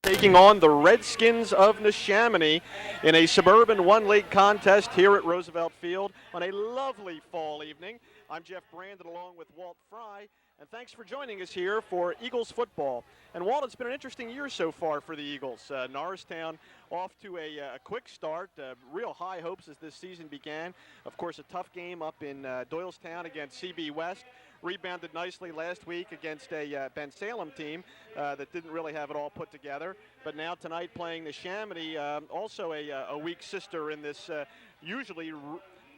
taking on the Redskins of Neshaminy in a suburban one-league contest here at Roosevelt Field on a lovely fall evening. I'm Jeff Brandon along with Walt Fry, and thanks for joining us here for Eagles football. And Walt, it's been an interesting year so far for the Eagles. Norristown off to a quick start, real high hopes as this season began. Of course, a tough game up in Doylestown against CB West. Rebounded nicely last week against a Ben Salem team that didn't really have it all put together. But now tonight playing Neshaminy, also a weak sister in this usually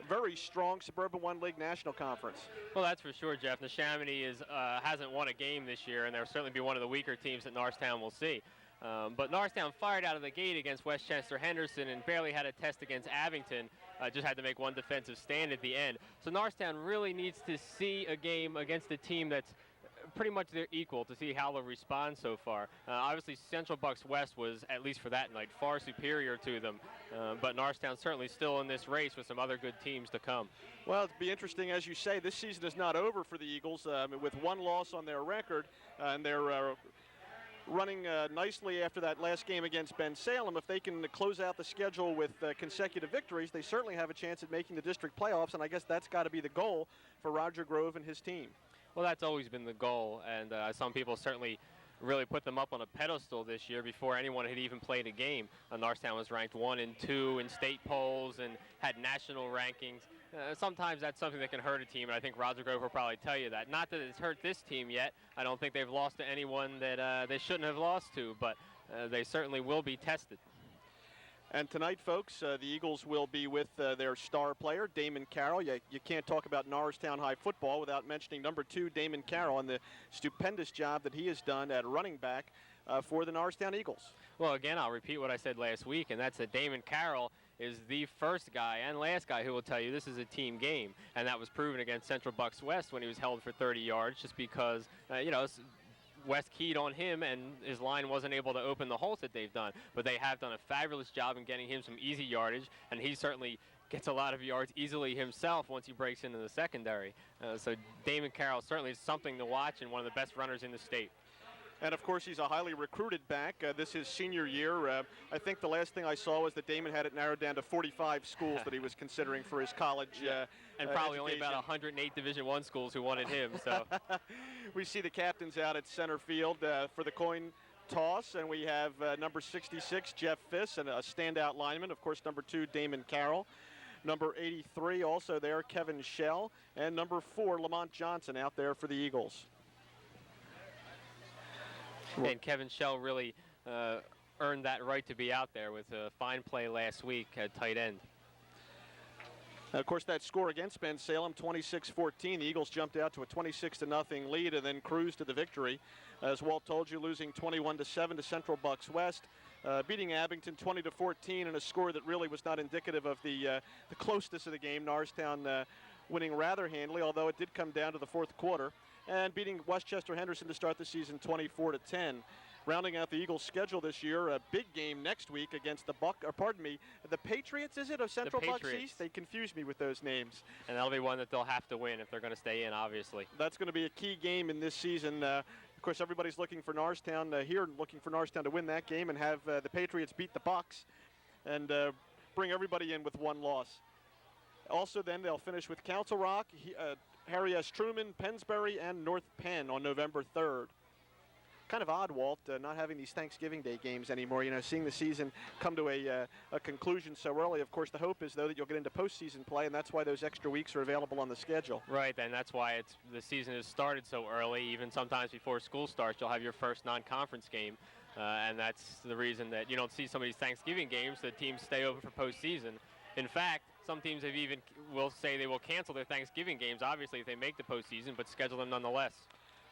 very strong Suburban One League National Conference. Well, that's for sure, Jeff. Neshaminy hasn't won a game this year, and they'll certainly be one of the weaker teams that Norristown will see. But Norristown fired out of the gate against Westchester Henderson and barely had a test against Abington. Just had to make one defensive stand at the end. So Norristown really needs to see a game against a team that's pretty much their equal to see how they'll respond so far. Obviously, Central Bucks West was, at least for that night, far superior to them. But Norristown certainly still in this race with some other good teams to come. Well, it'll be interesting, as you say, this season is not over for the Eagles with one loss on their record, and they're running nicely after that last game against Ben Salem. If they can close out the schedule with consecutive victories, they certainly have a chance at making the district playoffs, and I guess that's got to be the goal for Roger Grove and his team. Well, that's always been the goal, and some people certainly really put them up on a pedestal this year before anyone had even played a game. Norristown was ranked 1 and 2 in state polls and had national rankings. Sometimes that's something that can hurt a team, and I think Roger Grove will probably tell you that. Not that it's hurt this team yet. I don't think they've lost to anyone that they shouldn't have lost to, but they certainly will be tested. And tonight, folks, the Eagles will be with their star player, Damon Carroll. You can't talk about Norristown High football without mentioning number 2, Damon Carroll, and the stupendous job that he has done at running back for the Norristown Eagles. Well, again, I'll repeat what I said last week, and that's that Damon Carroll is the first guy and last guy who will tell you this is a team game, and that was proven against Central Bucks West when he was held for 30 yards just because, West keyed on him and his line wasn't able to open the holes that they've done. But they have done a fabulous job in getting him some easy yardage, and he certainly gets a lot of yards easily himself once he breaks into the secondary. So Damon Carroll certainly is something to watch and one of the best runners in the state. And, of course, he's a highly recruited back. This is senior year. I think the last thing I saw was that Damon had it narrowed down to 45 schools that he was considering for his college and probably education. Only about 108 Division I schools who wanted him. So we see the captains out at center field for the coin toss, and we have number 66, Jeff Fiss, and a standout lineman, of course, number 2, Damon Carroll. Number 83 also there, Kevin Schell, and number 4, Lamont Johnson out there for the Eagles. And Kevin Schell really earned that right to be out there with a fine play last week at tight end. Of course, that score against Ben Salem, 26-14. The Eagles jumped out to a 26-0 lead and then cruised to the victory. As Walt told you, losing 21-7 to Central Bucks West, beating Abington 20-14 in a score that really was not indicative of the closeness of the game. Norristown winning rather handily, although it did come down to the fourth quarter, and beating Westchester Henderson to start the season 24-10. Rounding out the Eagles' schedule this year, a big game next week against the Patriots, is it, of Central Bucks East? They confuse me with those names. And that'll be one that they'll have to win if they're going to stay in, obviously. That's going to be a key game in this season. Of course, everybody's looking for Norristown looking for Norristown to win that game and have the Patriots beat the Bucks and bring everybody in with one loss. Also, then, they'll finish with Council Rock, Harry S. Truman, Pennsbury, and North Penn on November 3rd. Kind of odd, Walt, not having these Thanksgiving Day games anymore. Seeing the season come to a conclusion so early. Of course, the hope is, though, that you'll get into postseason play, and that's why those extra weeks are available on the schedule. Right, and that's why the season has started so early. Even sometimes before school starts, you'll have your first non-conference game, and that's the reason that you don't see some of these Thanksgiving games. The teams stay open for postseason. In fact, some teams will say they will cancel their Thanksgiving games, obviously, if they make the postseason, but schedule them nonetheless.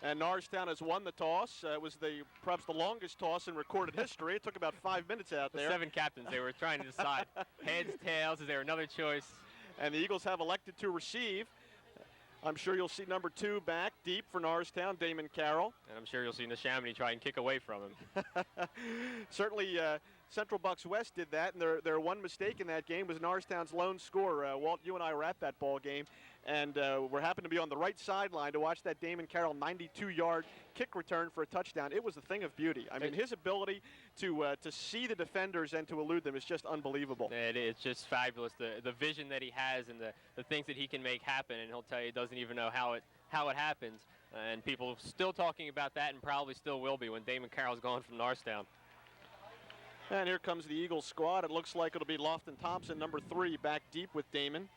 And Norristown has won the toss. It was perhaps the longest toss in recorded history. It took about 5 minutes out there. 7 captains. They were trying to decide heads, tails. Is there another choice? And the Eagles have elected to receive. I'm sure you'll see number 2 back deep for Norristown, Damon Carroll. And I'm sure you'll see Neshaminy try and kick away from him. Certainly Central Bucks West did that, and their one mistake in that game was Norristown's lone scorer. Walt, you and I were at that ball game, and we happened to be on the right sideline to watch that Damon Carroll 92-yard kick return for a touchdown. It was a thing of beauty. I mean, his ability to see the defenders and to elude them is just unbelievable. It's just fabulous, the vision that he has and the things that he can make happen, and he'll tell you he doesn't even know how it happens. And people are still talking about that and probably still will be when Damon Carroll's gone from Norristown. And here comes the Eagles squad. It looks like it'll be Lofton Thompson, number 3, back deep with Damon.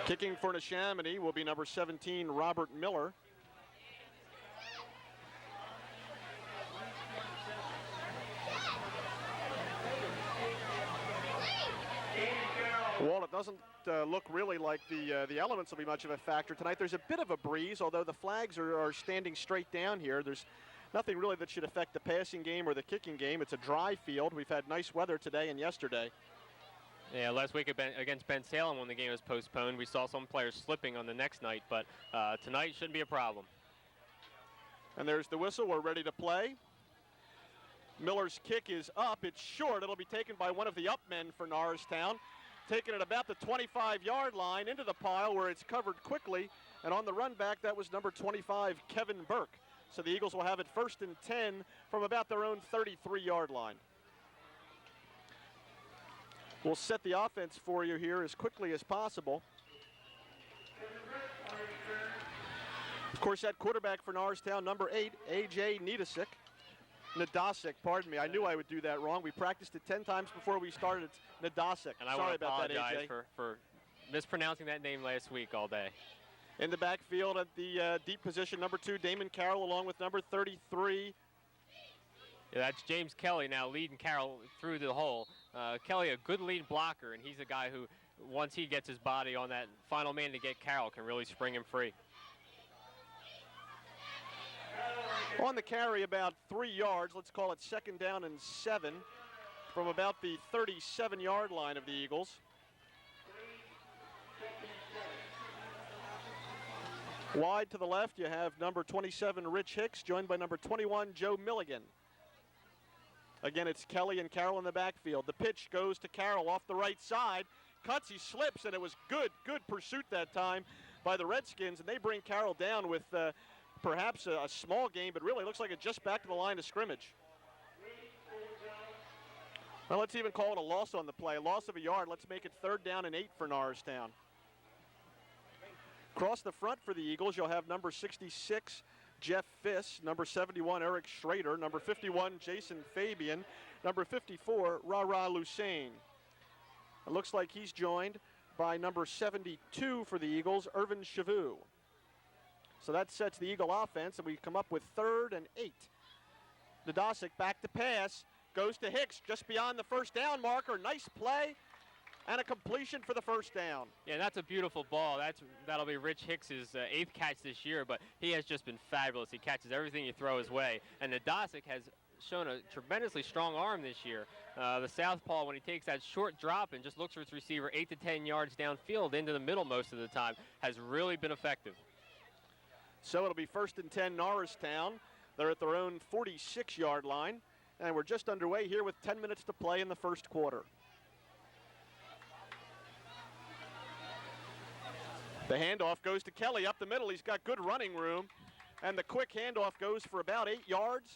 Kicking for Neshaminy will be number 17, Robert Miller. Well, it doesn't look really like the elements will be much of a factor tonight. There's a bit of a breeze, although the flags are standing straight down here. There's nothing really that should affect the passing game or the kicking game. It's a dry field. We've had nice weather today and yesterday. Yeah, last week against Ben Salem when the game was postponed, we saw some players slipping on the next night, but tonight shouldn't be a problem. And there's the whistle. We're ready to play. Miller's kick is up. It's short. It'll be taken by one of the up men for Norristown. Taking it about the 25-yard line into the pile where it's covered quickly. And on the run back, that was number 25, Kevin Burke. So the Eagles will have it 1st and 10 from about their own 33-yard line. We'll set the offense for you here as quickly as possible. Of course, that quarterback for Norristown, number 8, A.J. Nadasic, pardon me. I knew I would do that wrong. We practiced it 10 times before we started. It's Nadasic. And I Sorry want to about that, apologize A.J. for mispronouncing that name last week all day. In the backfield at the deep position, number 2, Damon Carroll, along with number 33. Yeah, that's James Kelly now leading Carroll through the hole. Kelly, a good lead blocker, and he's a guy who, once he gets his body on that final man to get Carroll, can really spring him free. On the carry, about 3 yards. Let's call it 2nd down and 7 from about the 37-yard line of the Eagles. Wide to the left, you have number 27, Rich Hicks, joined by number 21, Joe Milligan. Again, it's Kelly and Carroll in the backfield. The pitch goes to Carroll off the right side. Cuts, he slips, and it was good pursuit that time by the Redskins, and they bring Carroll down with perhaps a small gain, but really looks like it's just back to the line of scrimmage. Well, let's even call it a loss on the play. A loss of a yard. Let's make it 3rd down and 8 for Norristown. Across the front for the Eagles, you'll have number 66, Jeff Fiss, number 71, Eric Schrader, number 51, Jason Fabian, number 54, Ra Lusain. It looks like he's joined by number 72 for the Eagles, Irvin Chavou. So that sets the Eagle offense, and we come up with 3rd and 8. Nadasic back to pass, goes to Hicks just beyond the 1st down marker. Nice play and a completion for the 1st down. Yeah, that's a beautiful ball. That'll be Rich Hicks's 8th catch this year, but he has just been fabulous. He catches everything you throw his way, and Nadasic has shown a tremendously strong arm this year. The southpaw, when he takes that short drop and just looks for his receiver 8 to 10 yards downfield into the middle most of the time, has really been effective. So it'll be 1st and 10 Norristown. They're at their own 46-yard line, and we're just underway here with 10 minutes to play in the 1st quarter. The handoff goes to Kelly up the middle. He's got good running room, and the quick handoff goes for about 8 yards.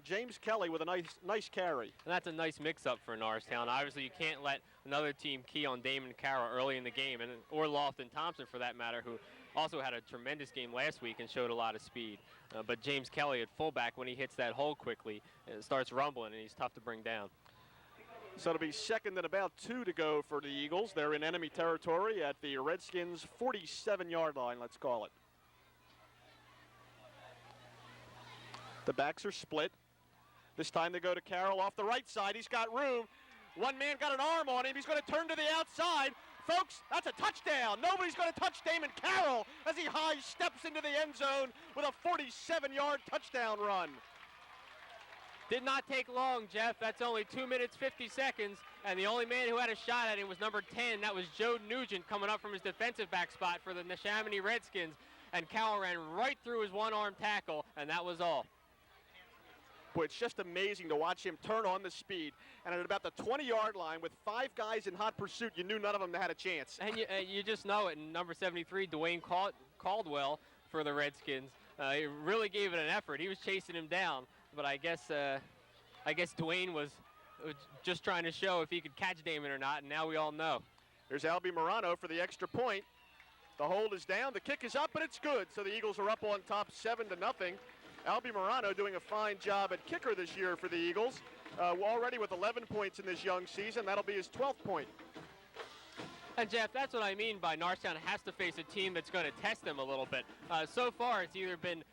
James Kelly with a nice carry. And that's a nice mix-up for Norristown. Obviously, you can't let another team key on Damon Carroll early in the game, or Lofton Thompson for that matter, who also had a tremendous game last week and showed a lot of speed. But James Kelly at fullback, when he hits that hole quickly, it starts rumbling, and he's tough to bring down. So it'll be 2nd and about 2 to go for the Eagles. They're in enemy territory at the Redskins' 47-yard line, let's call it. The backs are split. This time they go to Carroll off the right side. He's got room. One man got an arm on him. He's going to turn to the outside. Folks, that's a touchdown. Nobody's going to touch Damon Carroll as he high steps into the end zone with a 47-yard touchdown run. Did not take long, Jeff. That's only 2 minutes, 50 seconds. And the only man who had a shot at it was number 10. That was Joe Nugent coming up from his defensive back spot for the Neshaminy Redskins. And Carroll ran right through his one-arm tackle, and that was all. Boy, it's just amazing to watch him turn on the speed. And at about the 20-yard line with 5 guys in hot pursuit, you knew none of them had a chance. And you just know it. And number 73, Dwayne Caldwell for the Redskins, he really gave it an effort. He was chasing him down, but I guess Dwayne was just trying to show if he could catch Damon or not, and now we all know. There's Albie Morano for the extra point. The hold is down, the kick is up, and it's good. So the Eagles are up on top 7-0. Albie Morano doing a fine job at kicker this year for the Eagles. Already with 11 points in this young season. That'll be his 12th point. And Jeff, that's what I mean by Norristown has to face a team that's going to test them a little bit. So far, it's either been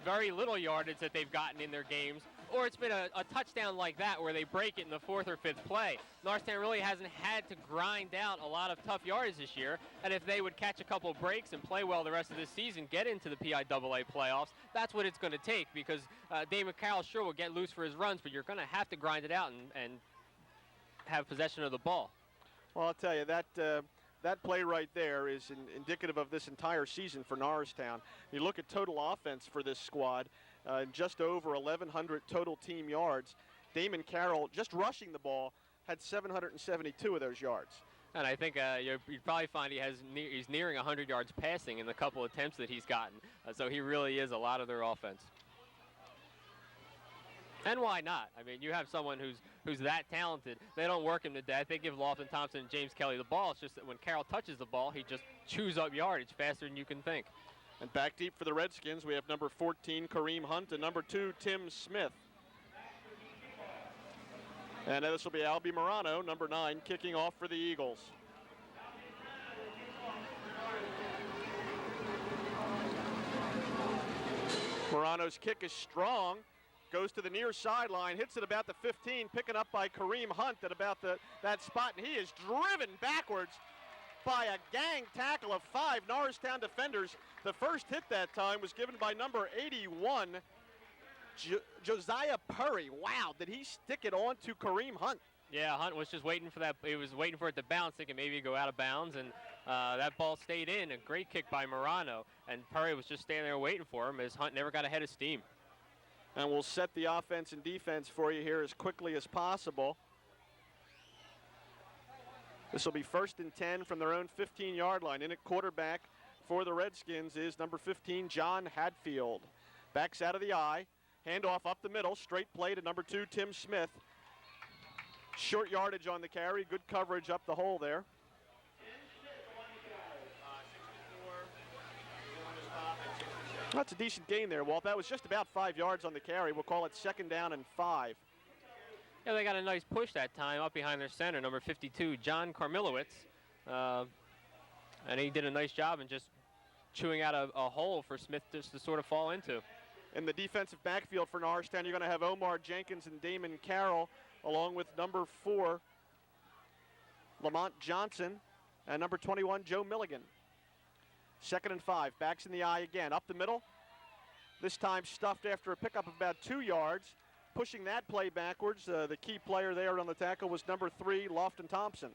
very little yardage that they've gotten in their games, or it's been a touchdown like that where they break it in the 4th or 5th play. Norristown really hasn't had to grind out a lot of tough yardage this year, and if they would catch a couple of breaks and play well the rest of this season, get into the PIAA playoffs, that's what it's going to take, because Damon Carroll sure will get loose for his runs, but you're going to have to grind it out and have possession of the ball. Well, I'll tell you, that play right there is indicative of this entire season for Norristown. You look at total offense for this squad, just over 1,100 total team yards. Damon Carroll, just rushing the ball, had 772 of those yards. And I think you'd probably find he's nearing 100 yards passing in the couple attempts that he's gotten. So he really is a lot of their offense. And why not? I mean, you have someone who's that talented. They don't work him to death. They give Lofton Thompson and James Kelly the ball. It's just that when Carroll touches the ball, he just chews up yardage faster than you can think. And back deep for the Redskins, we have number 14, Kareem Hunt, and number 2, Tim Smith. And this will be Albie Morano, number 9, kicking off for the Eagles. Morano's kick is strong. Goes to the near sideline, hits it about the 15, picking up by Kareem Hunt at about that spot, and he is driven backwards by a gang tackle of 5 Norristown defenders. The first hit that time was given by number 81, Josiah Purry. Wow, did he stick it on to Kareem Hunt? Yeah, Hunt was just waiting for that. He was waiting for it to bounce, thinking maybe it'd go out of bounds, and that ball stayed in. A great kick by Morano, and Purry was just standing there waiting for him as Hunt never got ahead of steam. And we'll set the offense and defense for you here as quickly as possible. This will be 1st and 10 from their own 15-yard line. In at quarterback for the Redskins is number 15, John Hadfield. Backs out of the eye. Handoff up the middle. Straight play to number 2, Tim Smith. Short yardage on the carry. Good coverage up the hole there. That's a decent gain there, Walt. That was just about 5 yards on the carry. We'll call it 2nd down and 5. Yeah, they got a nice push that time up behind their center, number 52, John Carmilowitz. And he did a nice job in just chewing out a hole for Smith just to sort of fall into. In the defensive backfield for Norristown, you're going to have Omar Jenkins and Damon Carroll, along with number 4, Lamont Johnson, and number 21, Joe Milligan. 2nd and 5, backs in the eye again, up the middle. This time stuffed after a pickup of about 2 yards. Pushing that play backwards, the key player there on the tackle was number 3, Lofton Thompson.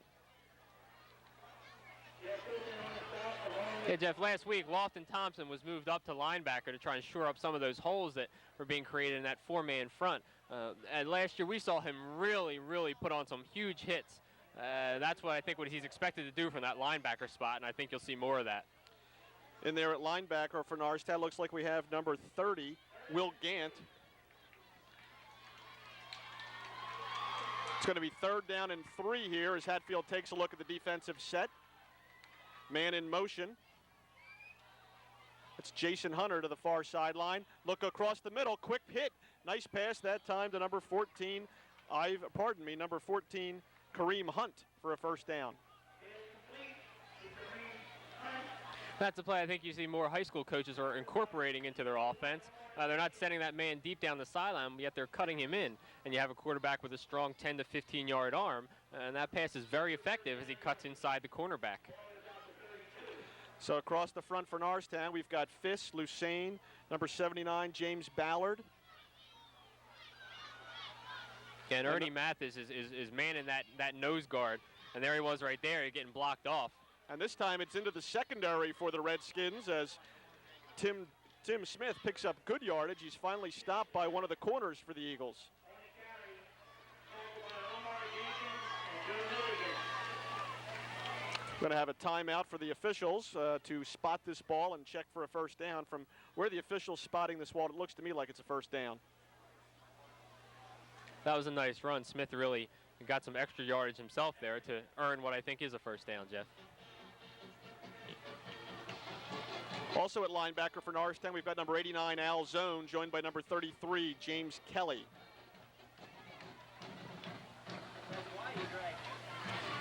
Yeah, Jeff, last week, Lofton Thompson was moved up to linebacker to try and shore up some of those holes that were being created in that 4-man front. And last year, we saw him really put on some huge hits. That's what I think what he's expected to do from that linebacker spot, and I think you'll see more of that. In there at linebacker for Norristown, looks like we have number 30, Will Gant. It's going to be 3rd down and 3 here as Hatfield takes a look at the defensive set. Man in motion. It's Jason Hunter to the far sideline. Look across the middle, quick hit. Nice pass that time to number 14, number 14, Kareem Hunt for a 1st down. That's a play I think you see more high school coaches are incorporating into their offense. They're not sending that man deep down the sideline, yet they're cutting him in. And you have a quarterback with a strong 10 to 15-yard arm, and that pass is very effective as he cuts inside the cornerback. So across the front for Norristown, we've got Fiss, Lucane, number 79, James Ballard. And Ernie Mathis is manning that nose guard, and there he was right there, getting blocked off. And this time it's into the secondary for the Redskins as Tim Tim Smith picks up good yardage. He's finally stopped by one of the corners for the Eagles. Going to have a timeout for the officials to spot this ball and check for a first down. From where the official's spotting this ball, it looks to me like it's a first down. That was a nice run. Smith really got some extra yardage himself there to earn what I think is a first down, Jeff. Also at linebacker for Norristown, we've got number 89, Al Zone, joined by number 33, James Kelly.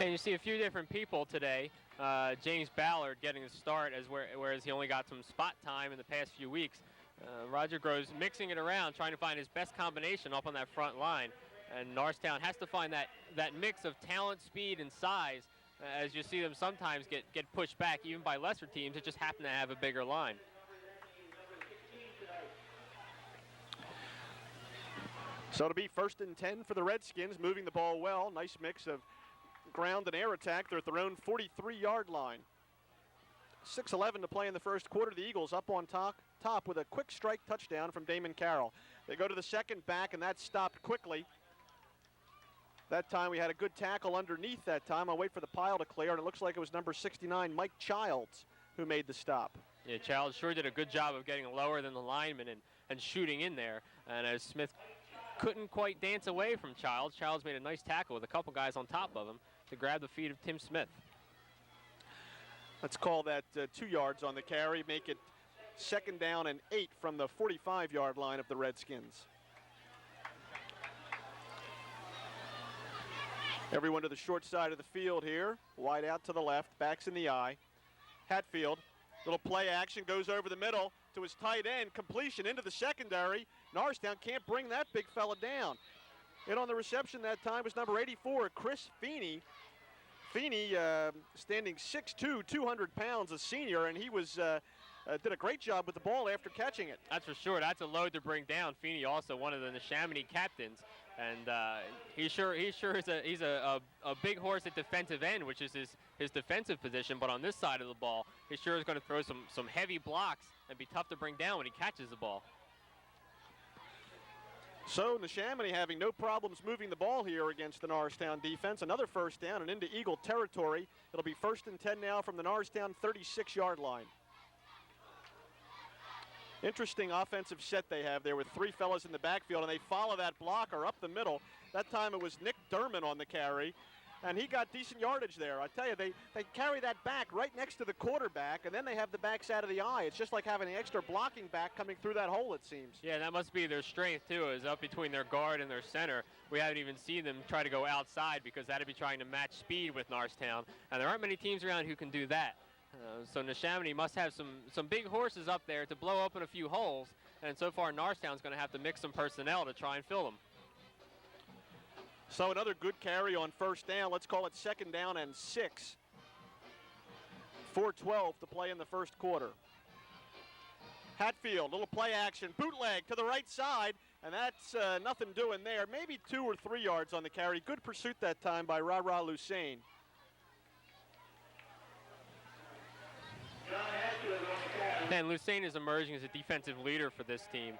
And you see a few different people today. James Ballard getting the start, whereas he only got some spot time in the past few weeks. Roger Groves mixing it around, trying to find his best combination up on that front line. And Norristown has to find that mix of talent, speed, and size, as you see them sometimes get pushed back, even by lesser teams that just happen to have a bigger line. So it'll be 1st and 10 for the Redskins, moving the ball well. Nice mix of ground and air attack. They're at their own 43-yard line. 6:11 to play in the first quarter. The Eagles up on top with a quick strike touchdown from Damon Carroll. They go to the second back, and that stopped quickly. That time we had a good tackle underneath that time. I'll wait for the pile to clear, and it looks like it was number 69, Mike Childs, who made the stop. Yeah, Childs sure did a good job of getting lower than the lineman and shooting in there. And as Smith couldn't quite dance away from Childs, Childs made a nice tackle with a couple guys on top of him to grab the feet of Tim Smith. Let's call that 2 yards on the carry, make it 2nd down and 8 from the 45-yard line of the Redskins. Everyone to the short side of the field here. Wide out to the left, backs in the eye. Hatfield, little play action, goes over the middle to his tight end. Completion into the secondary. Norristown can't bring that big fella down. In on the reception that time was number 84, Chris Feeney. Feeney standing 6'2", 200 pounds, a senior, and he was did a great job with the ball after catching it. That's for sure. That's a load to bring down. Feeney also one of the Neshaminy captains. And he's a big horse at defensive end, which is his defensive position. But on this side of the ball, he sure is going to throw some heavy blocks and be tough to bring down when he catches the ball. So Neshaminy having no problems moving the ball here against the Norristown defense. Another first down and into Eagle territory. It'll be 1st and 10 now from the Norristown 36-yard line. Interesting offensive set they have there with 3 fellas in the backfield, and they follow that blocker up the middle. That time it was Nick Derman on the carry, and he got decent yardage there. I tell you, they carry that back right next to the quarterback, and then they have the backs out of the eye. It's just like having an extra blocking back coming through that hole, it seems. Yeah, that must be their strength, too, is up between their guard and their center. We haven't even seen them try to go outside because that would be trying to match speed with Norristown, and there aren't many teams around who can do that. So Neshaminy must have some big horses up there to blow open a few holes, and so far Norristown's going to have to mix some personnel to try and fill them. So another good carry on first down. Let's call it 2nd down and 6. 4:12 to play in the first quarter. Hatfield, little play action, bootleg to the right side, and that's nothing doing there. Maybe 2 or 3 yards on the carry. Good pursuit that time by Ra-Ra Lusain. And Lusain is emerging as a defensive leader for this team.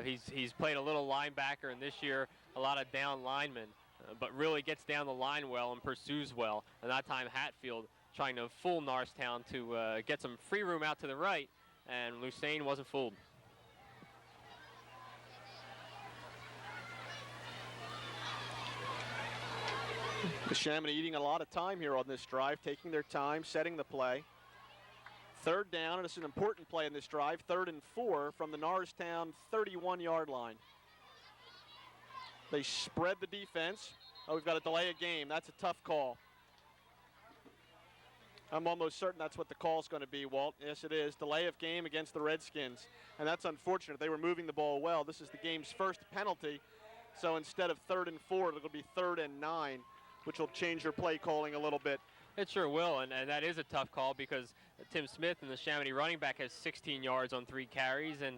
He's played a little linebacker, and this year a lot of down linemen, but really gets down the line well and pursues well. And that time Hatfield trying to fool Norristown to get some free room out to the right, and Lusain wasn't fooled. Neshaminy eating a lot of time here on this drive, taking their time, setting the play. 3rd down, and it's an important play in this drive. 3rd and 4 from the Norristown 31-yard line. They spread the defense. Oh, we've got to delay a game. That's a tough call. I'm almost certain that's what the call's going to be, Walt. Yes, it is. Delay of game against the Redskins. And that's unfortunate. They were moving the ball well. This is the game's first penalty. So instead of 3rd and 4, it'll be 3rd and 9, which will change your play calling a little bit. It sure will, and that is a tough call because Tim Smith and the Neshaminy running back has 16 yards on 3 carries, and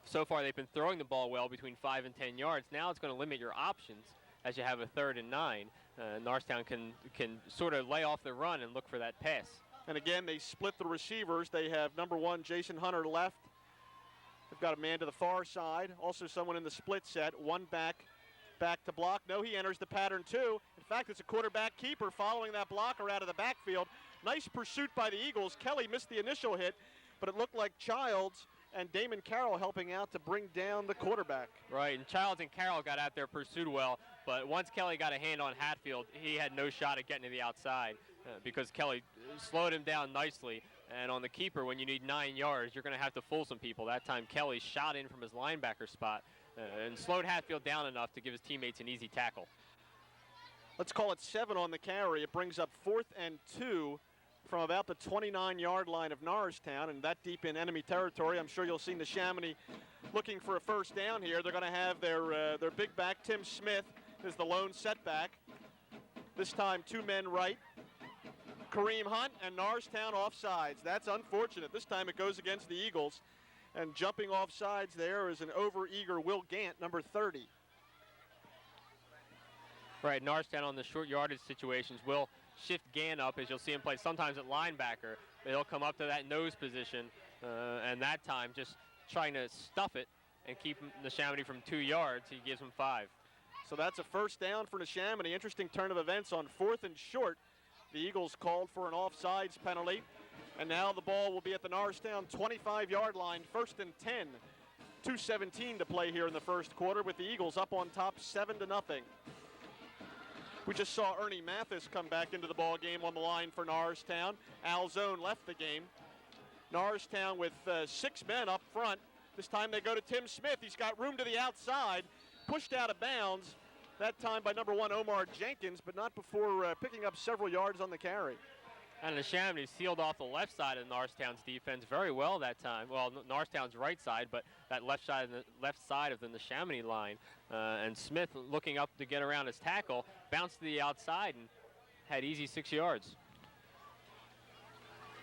so far they've been throwing the ball well between 5 and 10 yards. Now it's going to limit your options as you have a 3rd and 9. Norristown can sort of lay off the run and look for that pass. And again, they split the receivers. They have number 1, Jason Hunter left, They've got a man to the far side, also someone in the split set, one back to block. No, he enters the pattern too. In fact, it's a quarterback keeper following that blocker out of the backfield. Nice pursuit by the Eagles. Kelly missed the initial hit, but it looked like Childs and Damon Carroll helping out to bring down the quarterback. Right, and Childs and Carroll got out there, pursued well, but once Kelly got a hand on Hatfield, he had no shot at getting to the outside because Kelly slowed him down nicely. And on the keeper, when you need 9 yards, you're going to have to fool some people. That time, Kelly shot in from his linebacker spot and slowed Hatfield down enough to give his teammates an easy tackle. Let's call it 7 on the carry. It brings up 4th and 2 from about the 29-yard line of Norristown, and that deep in enemy territory. I'm sure you'll see Neshaminy looking for a first down here. They're going to have their big back, Tim Smith, is the lone setback. This time 2 men right. Kareem Hunt and Norristown offsides. That's unfortunate. This time it goes against the Eagles. And jumping offsides there is an over-eager Will Gant, number 30. Right, Norristown on the short yardage situations will shift Gant up, as you'll see him play sometimes at linebacker. But he'll come up to that nose position, and that time just trying to stuff it and keep Neshaminy from 2 yards. He gives him 5. So that's a first down for Neshaminy. Interesting turn of events on 4th and short. The Eagles called for an offsides penalty, and now the ball will be at the Norristown 25-yard line, 1st and 10. 2:17 to play here in the first quarter with the Eagles up on top 7-0. We just saw Ernie Mathis come back into the ball game on the line for Norristown. Al Zone left the game. Norristown with 6 men up front. This time they go to Tim Smith. He's got room to the outside, pushed out of bounds. That time by number 1, Omar Jenkins, but not before picking up several yards on the carry. And Neshaminy sealed off the left side of Norristown's defense very well that time. Well, Norristown's right side, but that left side of the Neshaminy line. And Smith, looking up to get around his tackle, bounced to the outside and had easy 6 yards.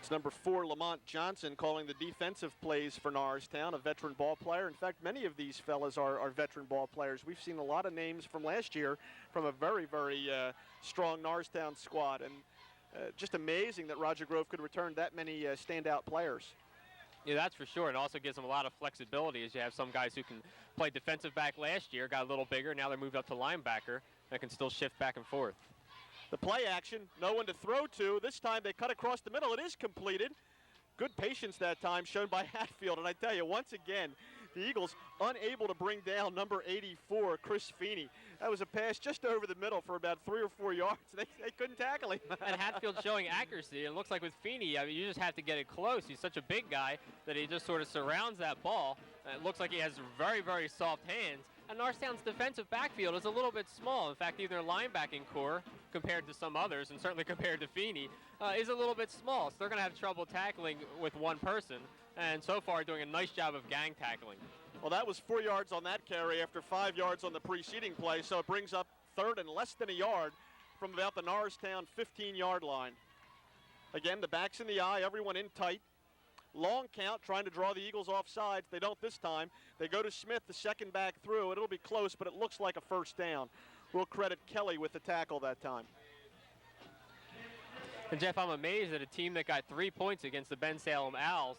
It's number 4, Lamont Johnson, calling the defensive plays for Norristown, a veteran ball player. In fact, many of these fellas are veteran ball players. We've seen a lot of names from last year from a very, very strong Norristown squad. And just amazing that Roger Grove could return that many standout players. Yeah, that's for sure. It also gives them a lot of flexibility, as you have some guys who can play defensive back last year, got a little bigger. Now they're moved up to linebacker and can still shift back and forth. The play action, no one to throw to. This time they cut across the middle. It is completed. Good patience that time shown by Hatfield. And I tell you, once again, the Eagles unable to bring down number 84, Chris Feeney. That was a pass just over the middle for about 3 or 4 yards. They couldn't tackle him. And Hatfield showing accuracy. It looks like with Feeney, I mean, you just have to get it close. He's such a big guy that he just sort of surrounds that ball. It looks like he has very, very soft hands. And Norristown's defensive backfield is a little bit small. In fact, even their linebacking core, compared to some others, and certainly compared to Feeney, is a little bit small. So they're going to have trouble tackling with one person. And so far doing a nice job of gang tackling. Well, that was 4 yards on that carry after 5 yards on the preceding play. So it brings up 3rd and less than a yard from about the Norristown 15-yard line. Again, the back's in the eye, everyone in tight. Long count, trying to draw the Eagles off sides. They don't this time. They go to Smith, the second back through. It'll be close, but it looks like a first down. We'll credit Kelly with the tackle that time. And Jeff, I'm amazed that a team that got 3 points against the Ben Salem Owls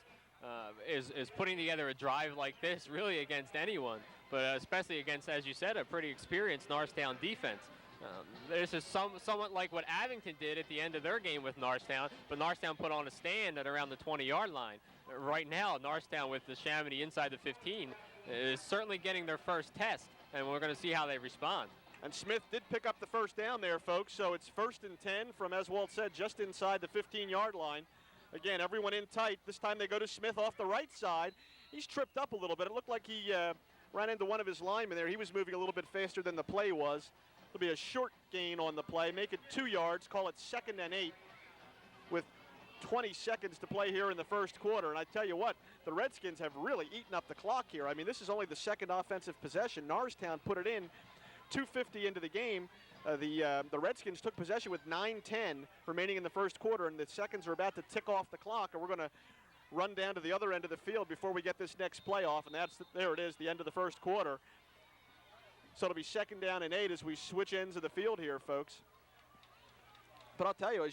is putting together a drive like this really against anyone, but especially against, as you said, a pretty experienced Norristown defense. This is somewhat like what Abington did at the end of their game with Norristown, but Norristown put on a stand at around the 20-yard line. Right now, Norristown with Neshaminy inside the 15 is certainly getting their first test, and we're going to see how they respond. And Smith did pick up the first down there, folks, so it's 1st and 10 from, as Walt said, just inside the 15-yard line. Again, everyone in tight. This time they go to Smith off the right side. He's tripped up a little bit. It looked like he ran into one of his linemen there. He was moving a little bit faster than the play was. It'll be a short gain on the play. Make it 2 yards. Call it 2nd and 8 with 20 seconds to play here in the first quarter. And I tell you what, the Redskins have really eaten up the clock here. I mean, this is only the second offensive possession. Norristown put it in 2:50 into the game. The Redskins took possession with 9:10 remaining in the first quarter, and the seconds are about to tick off the clock, and we're going to run down to the other end of the field before we get this next play off, and there it is, the end of the first quarter. So it'll be 2nd down and 8 as we switch ends of the field here, folks. But I'll tell you,